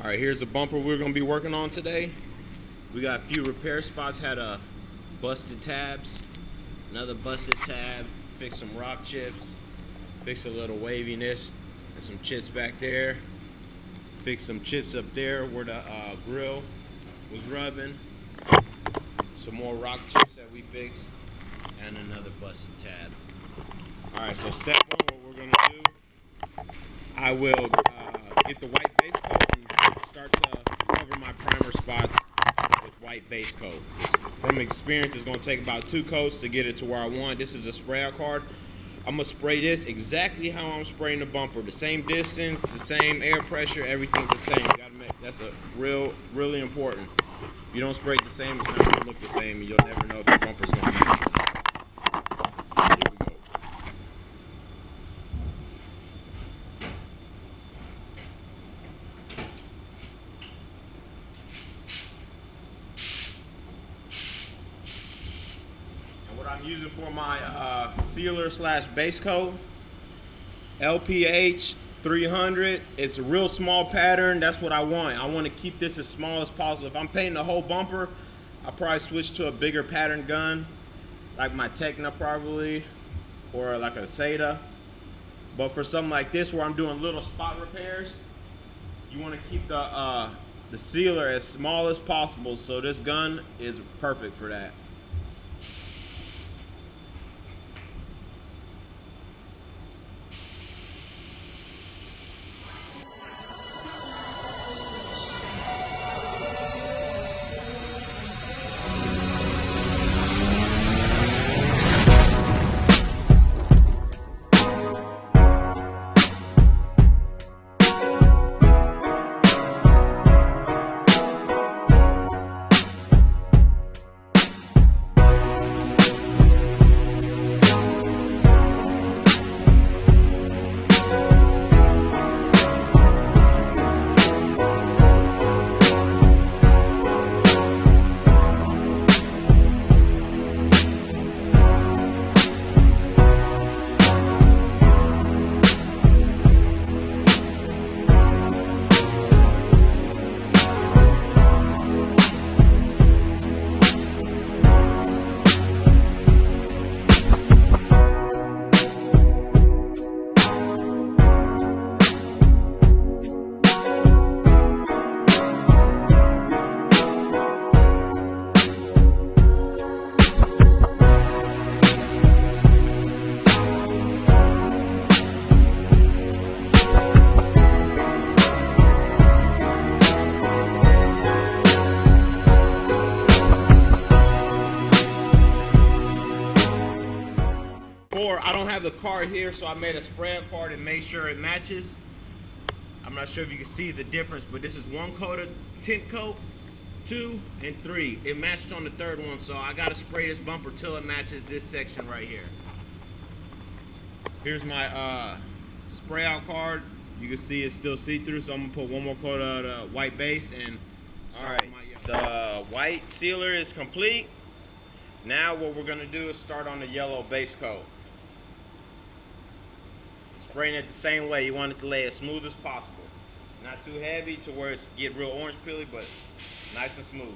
All right, here's the bumper we're gonna be working on today. We got a few repair spots, had busted tabs, another busted tab, fixed some rock chips, fixed a little waviness, and some chips back there. Fixed some chips up there where the grill was rubbing. Some more rock chips that we fixed, and another busted tab. All right, so step one, what we're gonna do, I will get the white base coat and start to cover my primer spots with white base coat. From experience, it's gonna take about 2 coats to get it to where I want. This is a spray out card. I'm gonna spray this exactly how I'm spraying the bumper. The same distance, the same air pressure, everything's the same. You gotta make, that's really important. If you don't spray it the same, it's not gonna look the same, and you'll never know if your bumper's gonna match. Here we go. And what I'm using for my sealer slash base coat, LPH 300. It's a real small pattern. That's what I want. I want to keep this as small as possible. If I'm painting the whole bumper, I'll probably switch to a bigger pattern gun, like my Tecna probably, or like a Seda. But for something like this where I'm doing little spot repairs, you want to keep the sealer as small as possible. So this gun is perfect for that. I don't have the card here, so I made a spray out card and made sure it matches. I'm not sure if you can see the difference, but this is 1 coat of tint coat, 2 and 3. It matched on the 3rd one, so I gotta spray this bumper till it matches this section right here. Here's my spray out card. You can see it's still see-through, so I'm gonna put 1 more coat of the white base and start with my yellow. The white sealer is complete. Now what we're gonna do is start on the yellow base coat. Spraying it the same way. You want it to lay as smooth as possible. Not too heavy to where it's get real orange peely, but nice and smooth.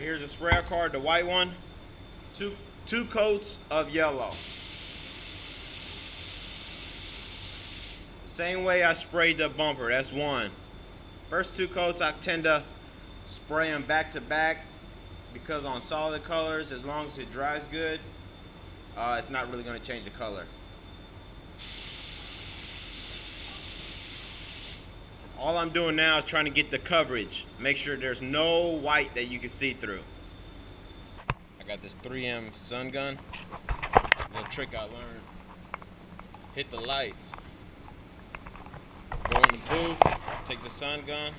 here's the spray out card, the white one. Two coats of yellow. Same way I sprayed the bumper, that's one. First 2 coats I tend to spray them back to back because on solid colors, as long as it dries good, it's not really going to change the color. All I'm doing now is trying to get the coverage. Make sure there's no white that you can see through. I got this 3M sun gun. Little trick I learned. Hit the lights. Go in the booth, take the sun gun,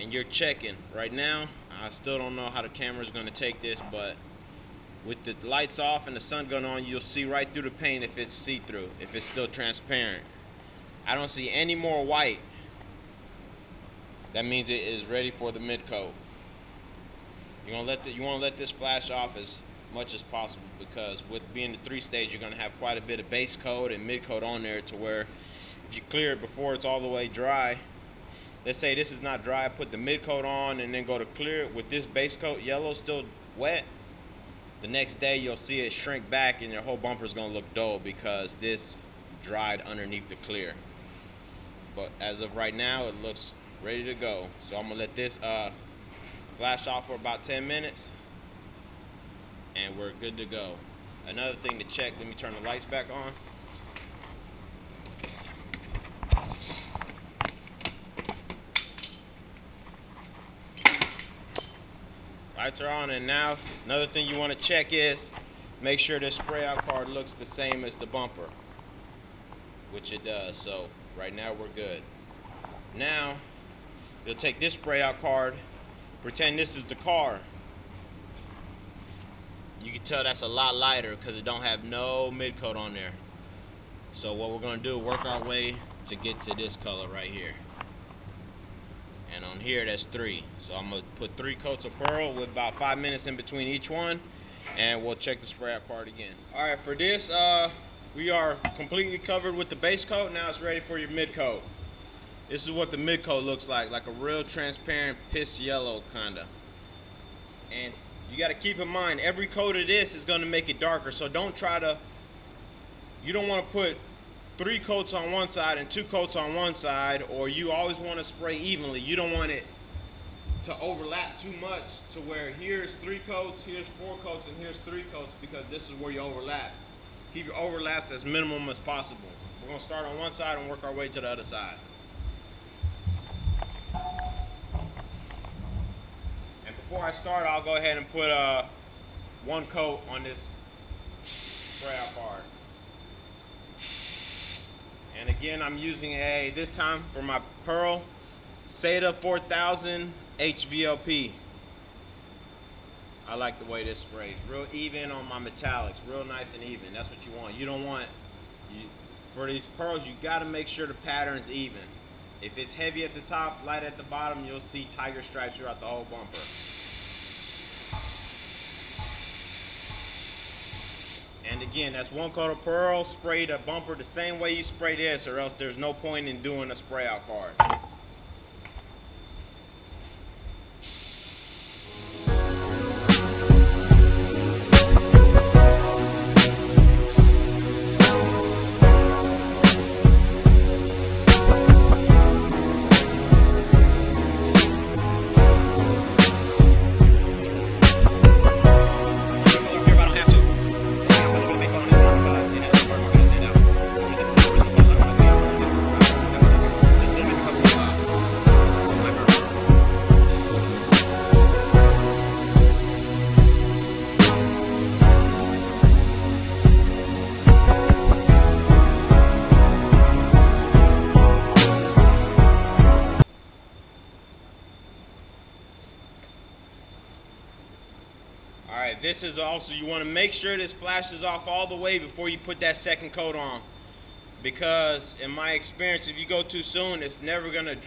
and you're checking. Right now, I still don't know how the camera is going to take this, but with the lights off and the sun gun on, you'll see right through the paint if it's see-through, if it's still transparent. I don't see any more white. That means it is ready for the mid coat. You want to let this flash off as much as possible, because with being the 3-stage, you're going to have quite a bit of base coat and mid coat on there, to where if you clear it before it's all the way dry, let's say this is not dry, put the mid coat on and then go to clear it with this base coat yellow still wet, the next day you'll see it shrink back and your whole bumper is going to look dull because this dried underneath the clear. But as of right now, it looks ready to go. So I'm going to let this flash off for about 10 minutes and we're good to go. Another thing to check, let me turn the lights back on. Lights are on, and now another thing you want to check is make sure this spray out card looks the same as the bumper, which it does. So right now we're good. Now you'll take this spray out card, pretend this is the car. You can tell that's a lot lighter because it don't have no mid coat on there. So what we're going to do, work our way to get to this color right here. And on here, that's 3. So I'm going to put 3 coats of pearl with about 5 minutes in between each one, and we'll check the spray out card again. All right, for this, we are completely covered with the base coat. Now it's ready for your mid coat. This is what the mid coat looks like a real transparent piss yellow kinda. And you got to keep in mind, every coat of this is going to make it darker. So don't try to, you don't want to put 3 coats on one side and 2 coats on one side, or you always want to spray evenly. You don't want it to overlap too much to where here's 3 coats, here's 4 coats, and here's 3 coats, because this is where you overlap. Keep your overlaps as minimum as possible. We're going to start on one side and work our way to the other side. And before I start, I'll go ahead and put 1 coat on this spray out card. And again, I'm using this time for my Pearl, Seda 4000 HVLP. I like the way this sprays. Real even on my metallics, real nice and even. That's what you want. You don't want, for these pearls, you gotta make sure the pattern's even. If it's heavy at the top, light at the bottom, you'll see tiger stripes throughout the whole bumper. And again, that's 1 coat of pearl, spray the bumper the same way you spray this, or else there's no point in doing a spray out card. Alright, this is also, you want to make sure this flashes off all the way before you put that 2nd coat on. Because in my experience, if you go too soon, it's never going to,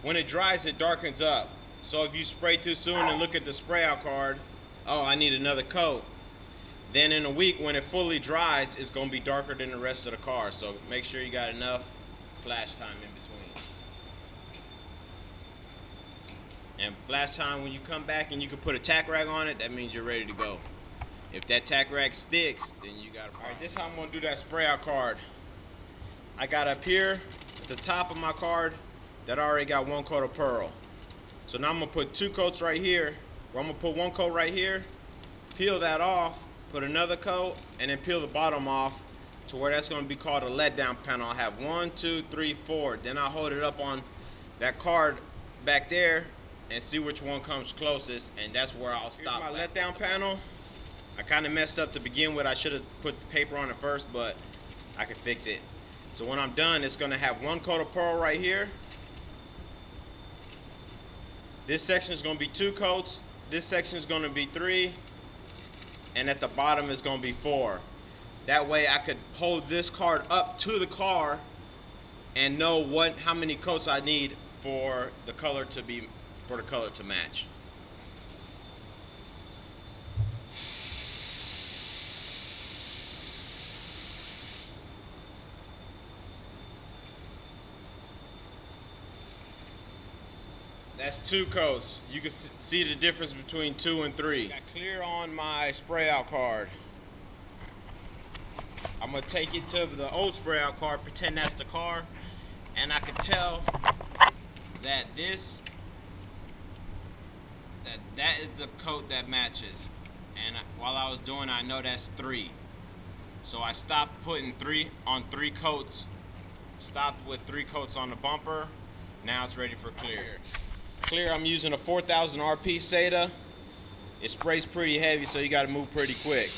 when it dries, it darkens up. So if you spray too soon and look at the spray out card, oh, I need another coat. Then in a week, when it fully dries, it's going to be darker than the rest of the car. So make sure you got enough flash time in between. And last time when you come back and you can put a tack rag on it, that means you're ready to go. If that tack rag sticks, then you got a problem. Alright, this is how I'm gonna do that spray out card. I got up here at the top of my card that already got 1 coat of pearl. So now I'm gonna put 2 coats right here, or I'm gonna put 1 coat right here, peel that off, put another coat, and then peel the bottom off to where that's gonna be called a letdown panel. I'll have 1, 2, 3, 4. Then I'll hold it up on that card back there and see which one comes closest, and that's where I'll stop. Here's my letdown panel. I kind of messed up to begin with. I should have put the paper on it first, but I can fix it. So when I'm done, it's gonna have 1 coat of pearl right here. This section is gonna be 2 coats. This section is gonna be 3, and at the bottom is gonna be 4. That way I could hold this card up to the car and know how many coats I need for the color to match. That's 2 coats. You can see the difference between 2 and 3. Got clear on my spray out card. I'm gonna take it to the old spray out card, pretend that's the car, and I can tell that that is the coat that matches. And while I was doing it, I know that's 3. So I stopped putting 3 on 3 coats. Stopped with 3 coats on the bumper. Now it's ready for clear. Clear, I'm using a 4000 RP SATA. It sprays pretty heavy, so you gotta move pretty quick.